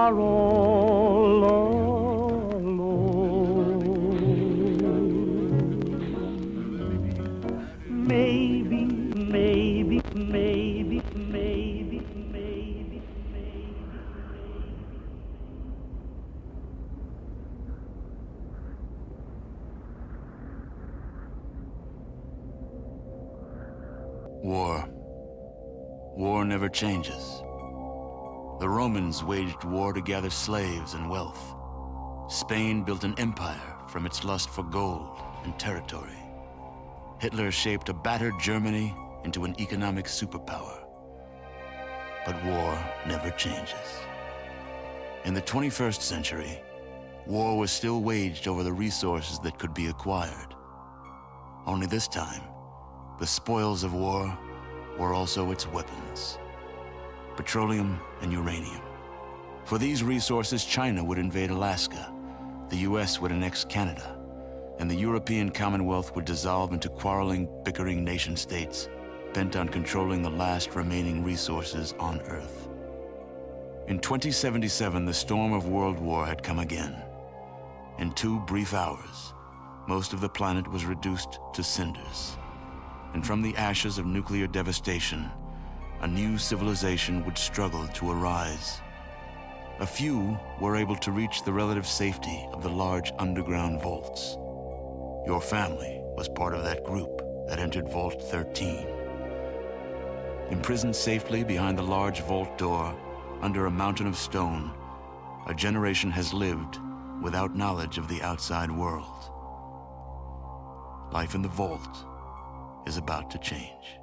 are all alone. Maybe, maybe, maybe, maybe, maybe, maybe. War. War never changes. The Romans waged war to gather slaves and wealth. Spain built an empire from its lust for gold and territory. Hitler shaped a battered Germany into an economic superpower. But war never changes. In the 21st century, war was still waged over the resources that could be acquired. Only this time, the spoils of war were also its weapons: petroleum and uranium. For these resources, China would invade Alaska, the US would annex Canada, and the European Commonwealth would dissolve into quarreling, bickering nation-states bent on controlling the last remaining resources on Earth. In 2077, the storm of World War had come again. In 2 brief hours, most of the planet was reduced to cinders. And from the ashes of nuclear devastation, a new civilization would struggle to arise. A few were able to reach the relative safety of the large underground vaults. Your family was part of that group that entered Vault 13. Imprisoned safely behind the large vault door, under a mountain of stone, a generation has lived without knowledge of the outside world. Life in the vault is about to change.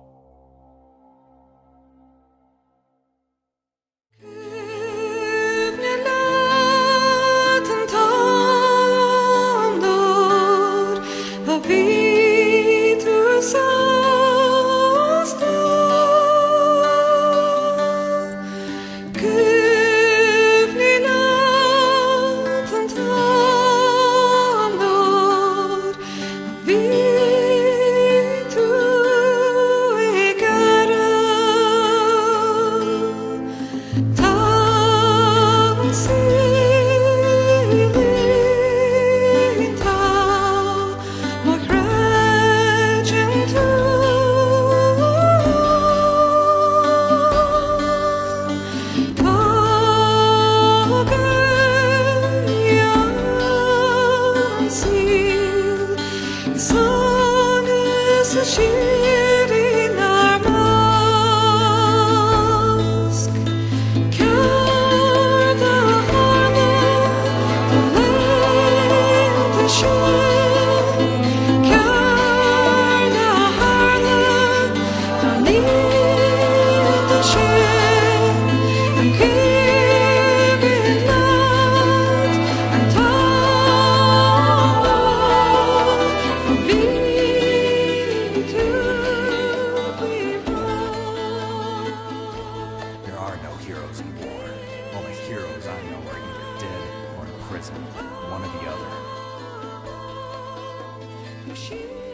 One or the other.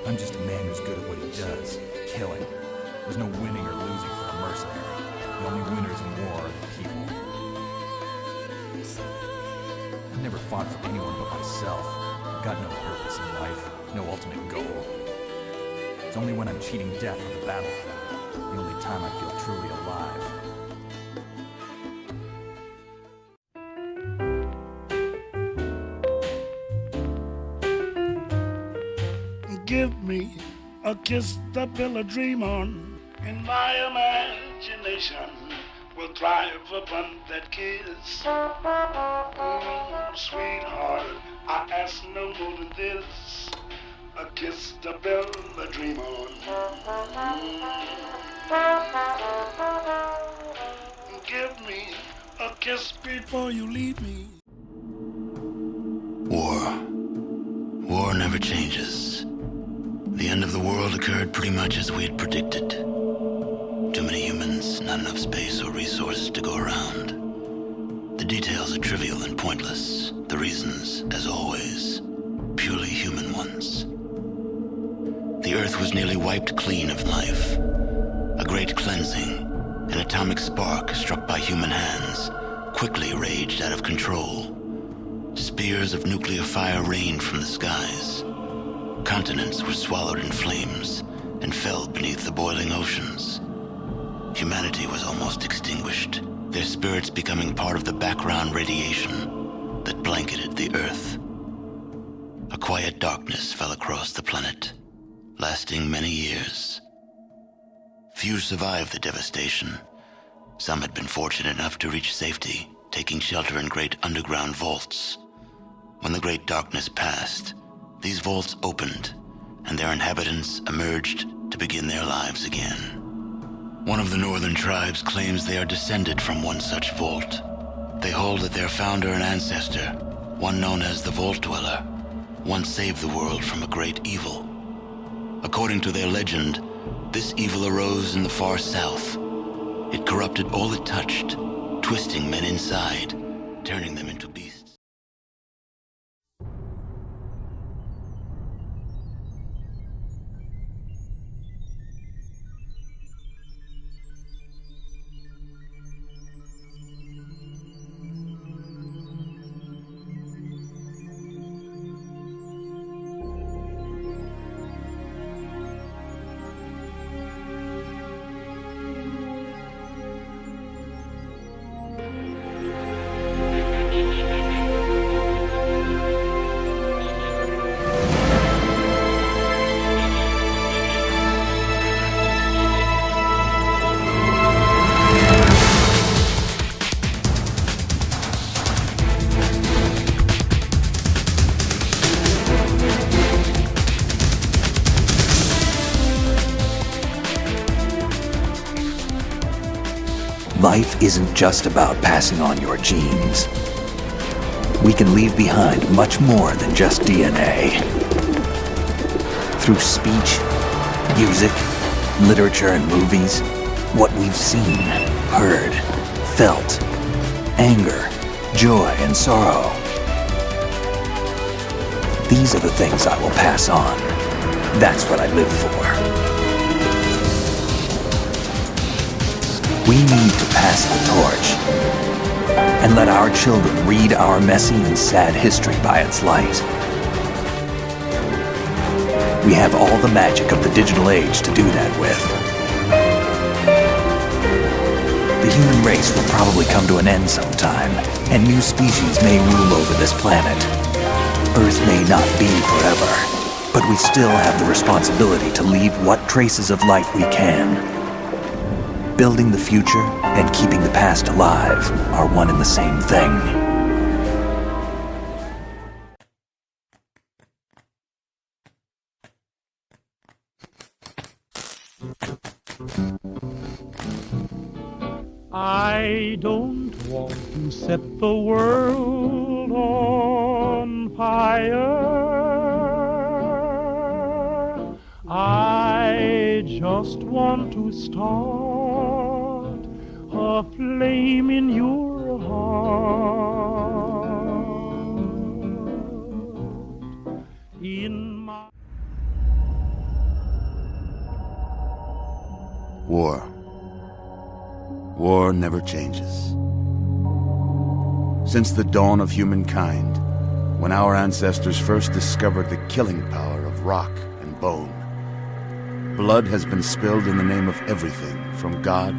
I'm just a man who's good at what he does, killing. There's no winning or losing for a mercenary. The only winners in war are the people. I've never fought for anyone but myself. I've got no purpose in life, no ultimate goal. It's only when I'm cheating death on the battlefield, the only time I feel truly alive. Give me a kiss to build a dream on. In my imagination, will thrive upon that kiss. Sweetheart, I ask no more than this. A kiss to build a dream on. Give me a kiss before you leave me. War never changes. The end of the world occurred pretty much as we had predicted. Too many humans, not enough space or resources to go around. The details are trivial and pointless. The reasons, as always, purely human ones. The Earth was nearly wiped clean of life. A great cleansing, an atomic spark struck by human hands, quickly raged out of control. Spears of nuclear fire rained from the skies. Continents were swallowed in flames and fell beneath the boiling oceans. Humanity was almost extinguished, their spirits becoming part of the background radiation that blanketed the Earth. A quiet darkness fell across the planet, lasting many years. Few survived the devastation. Some had been fortunate enough to reach safety, taking shelter in great underground vaults. When the great darkness passed, these vaults opened, and their inhabitants emerged to begin their lives again. One of the northern tribes claims they are descended from one such vault. They hold that their founder and ancestor, one known as the Vault Dweller, once saved the world from a great evil. According to their legend, this evil arose in the far south. It corrupted all it touched, twisting men inside, turning them into beasts. Life isn't just about passing on your genes. We can leave behind much more than just DNA. Through speech, music, literature, and movies, what we've seen, heard, felt, anger, joy, and sorrow. These are the things I will pass on. That's what I live for. We need to pass the torch and let our children read our messy and sad history by its light. We have all the magic of the digital age to do that with. The human race will probably come to an end sometime, and new species may rule over this planet. Earth may not be forever, but we still have the responsibility to leave what traces of life we can. Building the future and keeping the past alive are one and the same thing. I don't want to set the world on fire. I just want to start a flame in your heart. In my War. War never changes. Since the dawn of humankind, when our ancestors first discovered the killing power of rock and bone, blood has been spilled in the name of everything from God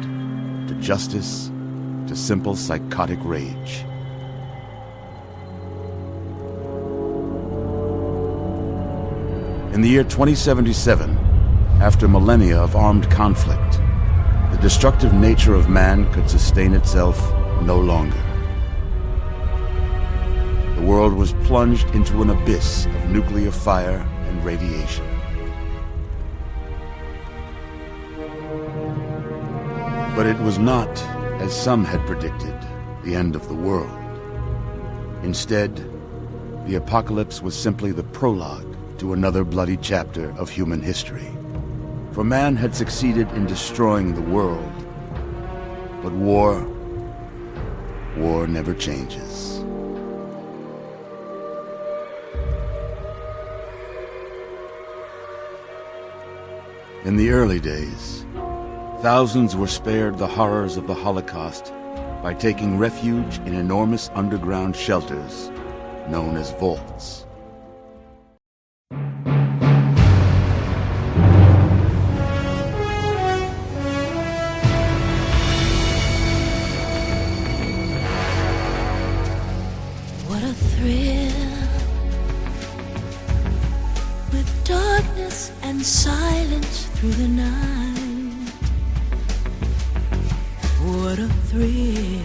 to justice to simple psychotic rage. In the year 2077, after millennia of armed conflict, the destructive nature of man could sustain itself no longer. The world was plunged into an abyss of nuclear fire and radiation. But it was not, as some had predicted, the end of the world. Instead, the apocalypse was simply the prologue to another bloody chapter of human history. For man had succeeded in destroying the world, but war never changes. In the early days, thousands were spared the horrors of the Holocaust by taking refuge in enormous underground shelters known as vaults. What a thrill, with darkness and silence through the night. What a thrill,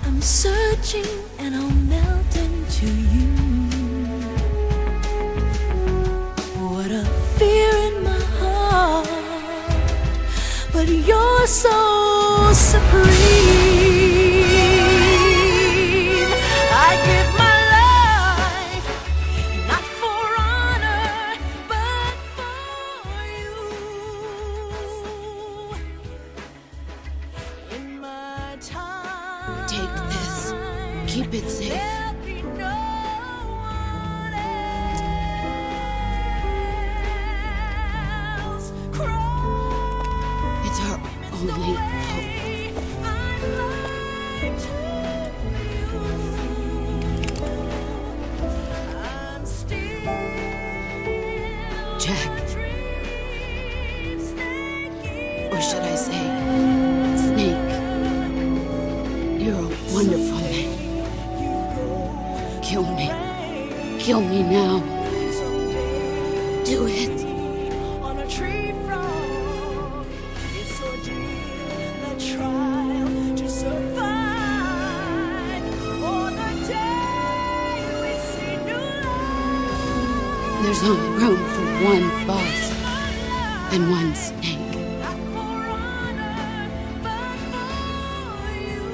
I'm searching and I'll melt into you. What a fear in my heart, but you're so supreme. I give my life, not for honor, but for you. In my time, Take this. Keep it safe. there'll be no one else. It's our only hope. Jack. Or should I say, Snake. You're a wonderful man. Kill me. Kill me now. Do it. On a tree frog, it's ordeal, the trial to survive. For the day we see new life. There's only room for one boss and one snake. Not for honor, but for you.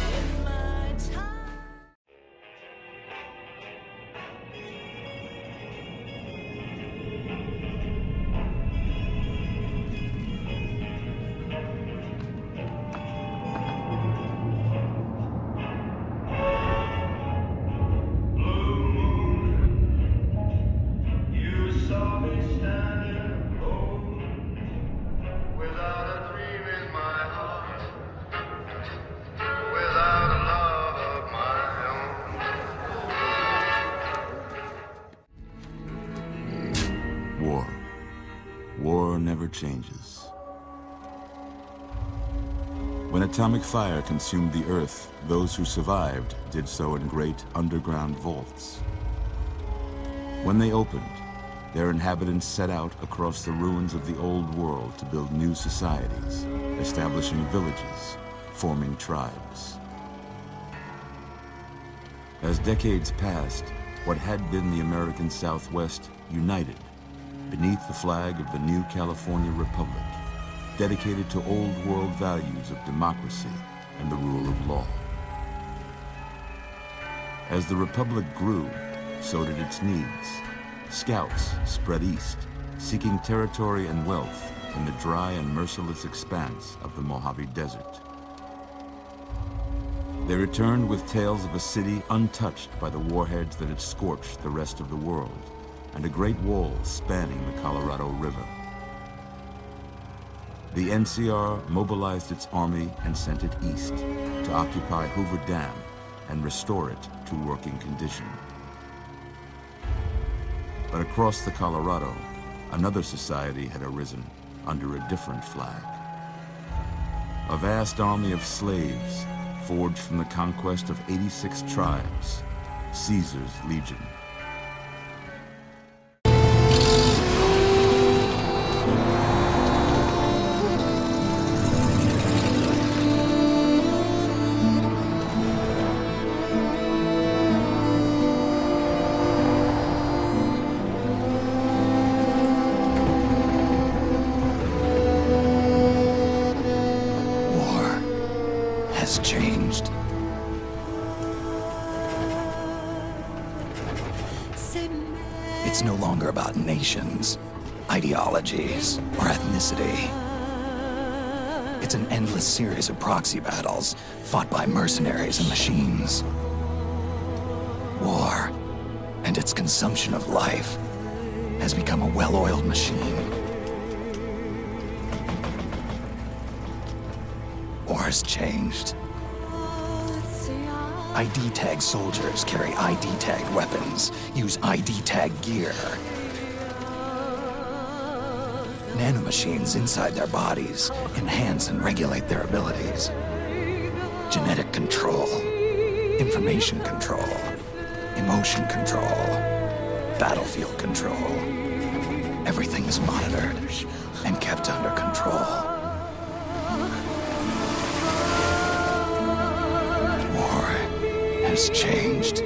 In my time. You saw me standing alone, without a dream in my heart, without a love of my own. War. War never changes. When atomic fire consumed the Earth, those who survived did so in great underground vaults. When they opened, their inhabitants set out across the ruins of the old world to build new societies, establishing villages, forming tribes. As decades passed, what had been the American Southwest united beneath the flag of the new California Republic, dedicated to old world values of democracy and the rule of law. As the Republic grew, so did its needs. Scouts spread east, seeking territory and wealth in the dry and merciless expanse of the Mojave Desert. They returned with tales of a city untouched by the warheads that had scorched the rest of the world, and a great wall spanning the Colorado River. The NCR mobilized its army and sent it east to occupy Hoover Dam and restore it to working condition. But across the Colorado, another society had arisen under a different flag. A vast army of slaves forged from the conquest of 86 tribes, Caesar's Legion. Has changed. It's no longer about nations, ideologies, or ethnicity. It's an endless series of proxy battles fought by mercenaries and machines. War and its consumption of life has become a well-oiled machine. War's changed. ID tag soldiers carry ID tagged weapons, use ID tag gear. Nanomachines inside their bodies enhance and regulate their abilities. Genetic control, information control, emotion control, battlefield control. Everything is monitored and kept under control. War has changed.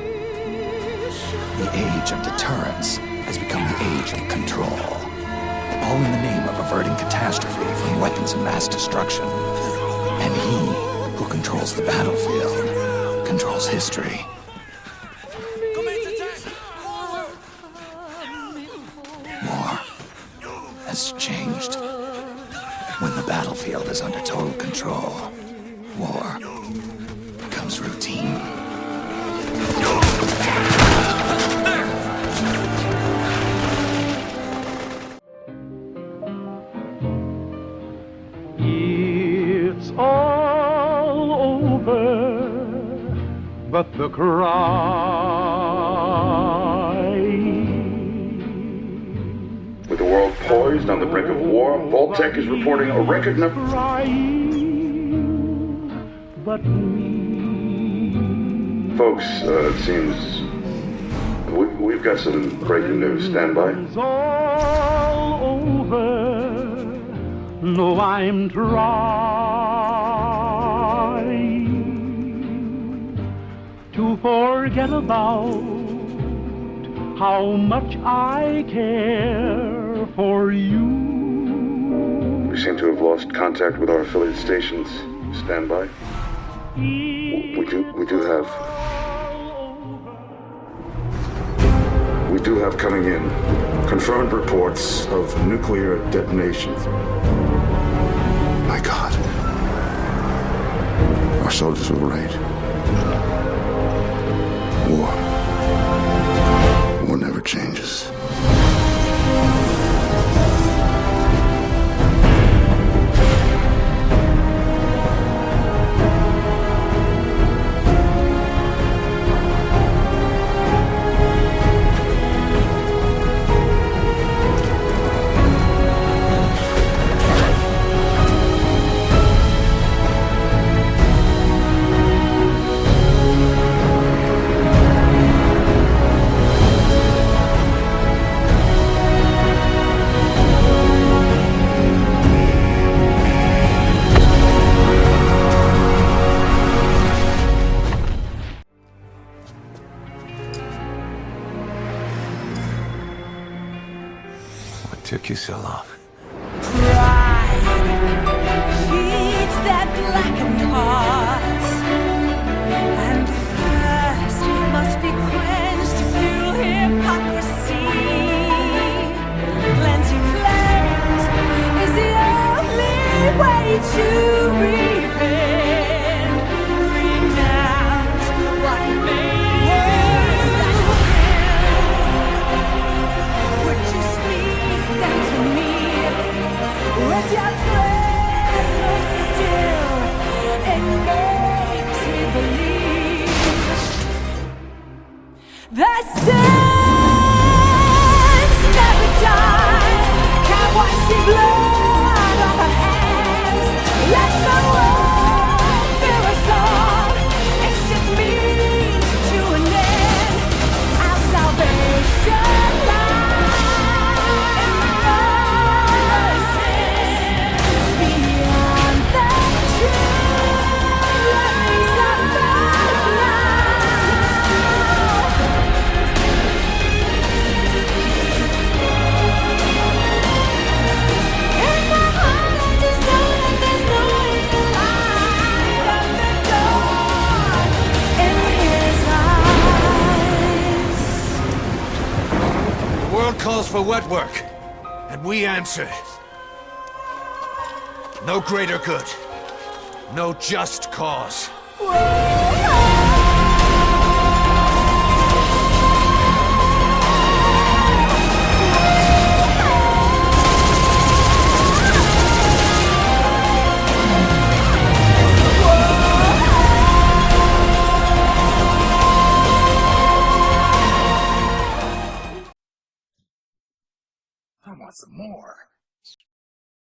The age of deterrence has become the age of control. All in the name of averting catastrophe from weapons of mass destruction. And he who controls the battlefield controls history. War has changed. When the battlefield is under total control, war becomes routine. It's all over, but the cry. With the world poised on the brink of war, Vault-Tec is reporting a record number. But we Folks, it seems we've got some breaking news. Stand by. It's all over. No, I'm trying to forget about how much I care for you. We seem to have lost contact with our affiliate stations. Stand by. We do have coming in confirmed reports of nuclear detonations. My God. Our soldiers were right. War never changes. What took you so long? Pride feeds that blackened heart, and thirst must be quenched through hypocrisy. Cleansing flames is the only way to repent. Renounce what made that would you speak that to me? With your prayer so still, it makes me believe that sins never die. Can't wash the blood off our hands. Let the world fill us all. It's just means to an end. Our salvation lies beyond the trees of the in my heart, I just know that there's no light of the dawn in his eyes. The world calls for wet work, and we answer. No greater good. No just cause. want some more.